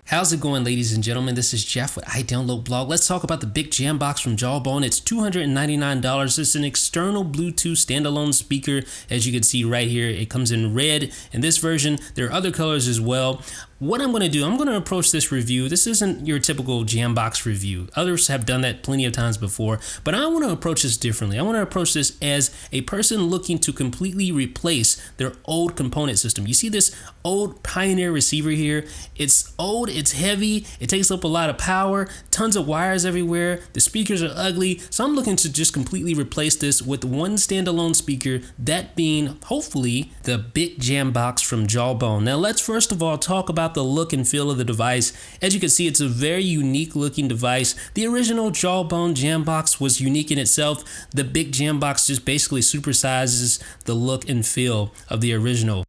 How's it going, ladies and gentlemen? This is Jeff with iDownloadBlog. Let's talk about the Bic Jambox from Jawbone. It's $299. It's an external Bluetooth standalone speaker. As you can see right here, it comes in red. In this version, there are other colors as well. What I'm going to do, I'm going to approach this review. This isn't your typical Jambox review. Others have done that plenty of times before, but I want to approach this differently. I want to approach this as a person looking to completely replace their old component system. You see this old Pioneer receiver here? It's old, it's heavy, it takes up a lot of power, tons of wires everywhere, the speakers are ugly, so I'm looking to just completely replace this with one standalone speaker, that being, hopefully, the Bic Jambox from Jawbone. Now let's first of all talk about the look and feel of the device. As you can see, it's a very unique looking device. The original Jawbone Jambox was unique in itself. The Bic Jambox just basically supersizes the look and feel of the original.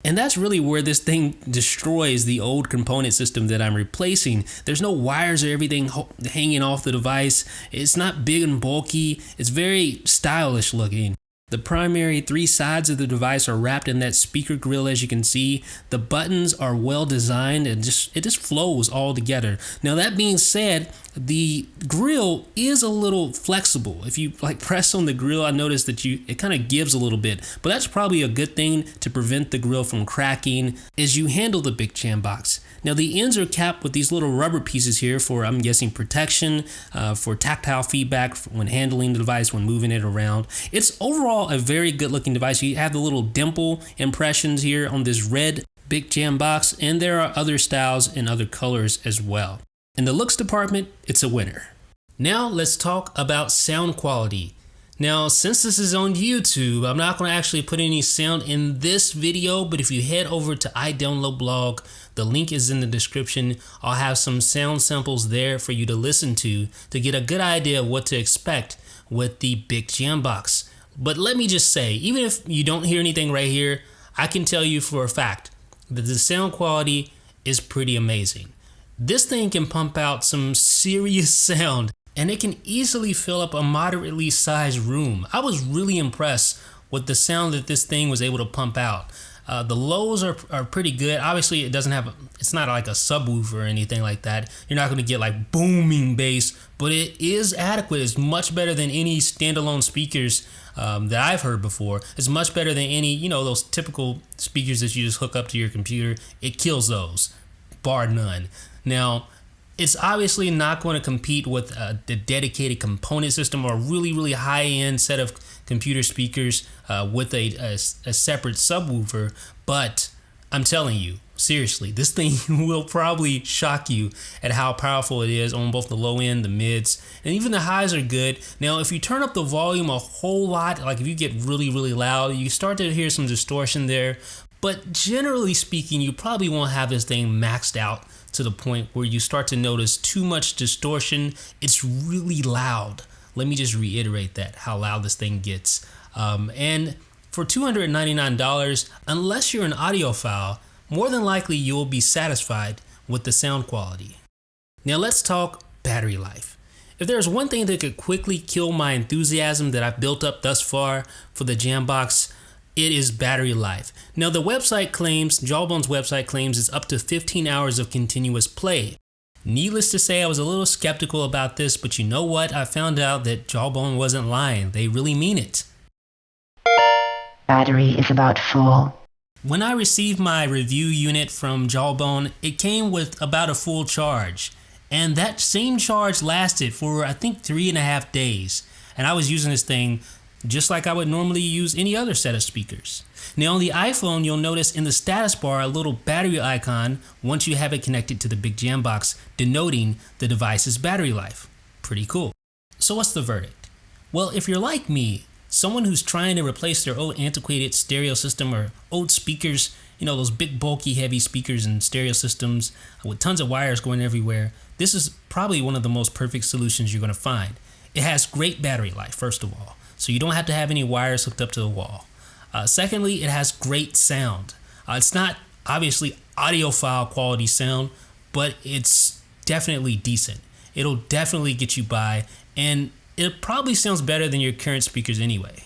And that's really where this thing destroys the old component system that I'm replacing. There's no wires or everything hanging off the device. It's not big and bulky. It's very stylish looking. The primary three sides of the device are wrapped in that speaker grill, as you can see. The buttons are well designed and it just flows all together. Now that being said, the grill is a little flexible. If you press on the grill, I noticed that it kind of gives a little bit, but that's probably a good thing to prevent the grill from cracking as you handle the Bic Jambox. Now the ends are capped with these little rubber pieces here for, I'm guessing, protection, for tactile feedback when handling the device, when moving it around. It's overall a very good looking device. You have the little dimple impressions here on this red Bic Jambox, and there are other styles and other colors as well. In the looks department, it's a winner. Now let's talk about sound quality. Now, since this is on YouTube, I'm not going to actually put any sound in this video, but if you head over to iDownloadBlog, the link is in the description. I'll have some sound samples there for you to listen to get a good idea of what to expect with the Bic Jambox. But let me just say, even if you don't hear anything right here, I can tell you for a fact that the sound quality is pretty amazing. This thing can pump out some serious sound, and it can easily fill up a moderately sized room. I was really impressed with the sound that this thing was able to pump out. The lows are pretty good. Obviously, it's not like a subwoofer or anything like that. You're not going to get like booming bass, but it is adequate. It's much better than any standalone speakers that I've heard before. It's much better than any, those typical speakers that you just hook up to your computer. It kills those, bar none. Now, it's obviously not going to compete with the dedicated component system or a really, really high-end set of computer speakers with a separate subwoofer, but I'm telling you, seriously, this thing will probably shock you at how powerful it is on both the low end, the mids, and even the highs are good. Now, if you turn up the volume a whole lot, like if you get really, really loud, you start to hear some distortion there, but generally speaking, you probably won't have this thing maxed out to the point where you start to notice too much distortion. It's really loud. Let me just reiterate that, how loud this thing gets. And for $299, unless you're an audiophile, more than likely you'll be satisfied with the sound quality. Now let's talk battery life. If there's one thing that could quickly kill my enthusiasm that I've built up thus far for the Jambox, it is battery life. Now the website claims, Jawbone's website claims, it's up to 15 hours of continuous play. Needless to say, I was a little skeptical about this, but you know what? I found out that Jawbone wasn't lying. They really mean it. Battery is about full. When I received my review unit from Jawbone, it came with about a full charge. And that same charge lasted for, I think, 3.5 days. And I was using this thing just like I would normally use any other set of speakers. Now on the iPhone, you'll notice in the status bar a little battery icon once you have it connected to the Bic Jambox, denoting the device's battery life. Pretty cool. So what's the verdict? Well, if you're like me, someone who's trying to replace their old antiquated stereo system or old speakers, those big bulky heavy speakers and stereo systems with tons of wires going everywhere, this is probably one of the most perfect solutions you're going to find. It has great battery life, first of all, so you don't have to have any wires hooked up to the wall. Secondly, it has great sound. It's not obviously audiophile quality sound, but it's definitely decent. It'll definitely get you by, and it probably sounds better than your current speakers anyway.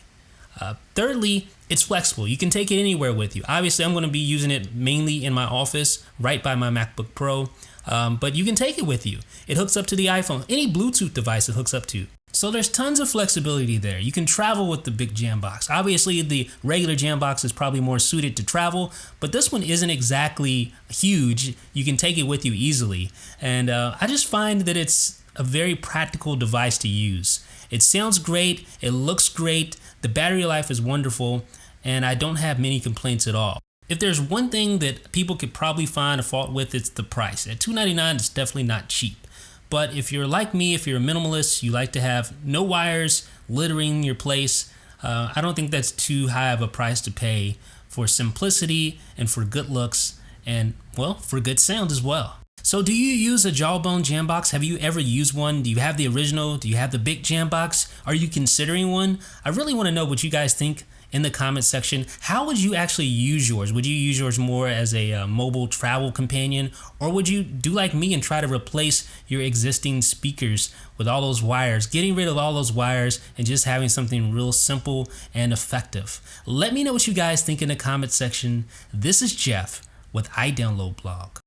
Thirdly, it's flexible. You can take it anywhere with you. Obviously, I'm going to be using it mainly in my office, right by my MacBook Pro, but you can take it with you. It hooks up to the iPhone, any Bluetooth device it hooks up to. So there's tons of flexibility there. You can travel with the big Jambox. Obviously, the regular Jambox is probably more suited to travel, but this one isn't exactly huge. You can take it with you easily. And I just find that it's a very practical device to use. It sounds great, it looks great, the battery life is wonderful, and I don't have many complaints at all. If there's one thing that people could probably find a fault with, it's the price. At $299, it's definitely not cheap. But if you're like me, if you're a minimalist, you like to have no wires littering your place, I don't think that's too high of a price to pay for simplicity and for good looks and, well, for good sound as well. So do you use a Jawbone Jambox? Have you ever used one? Do you have the original? Do you have the big Jambox? Are you considering one? I really want to know what you guys think in the comment section. How would you actually use yours? Would you use yours more as a mobile travel companion? Or would you do like me and try to replace your existing speakers with all those wires, getting rid of all those wires and just having something real simple and effective? Let me know what you guys think in the comment section. This is Jeff with iDownloadBlog.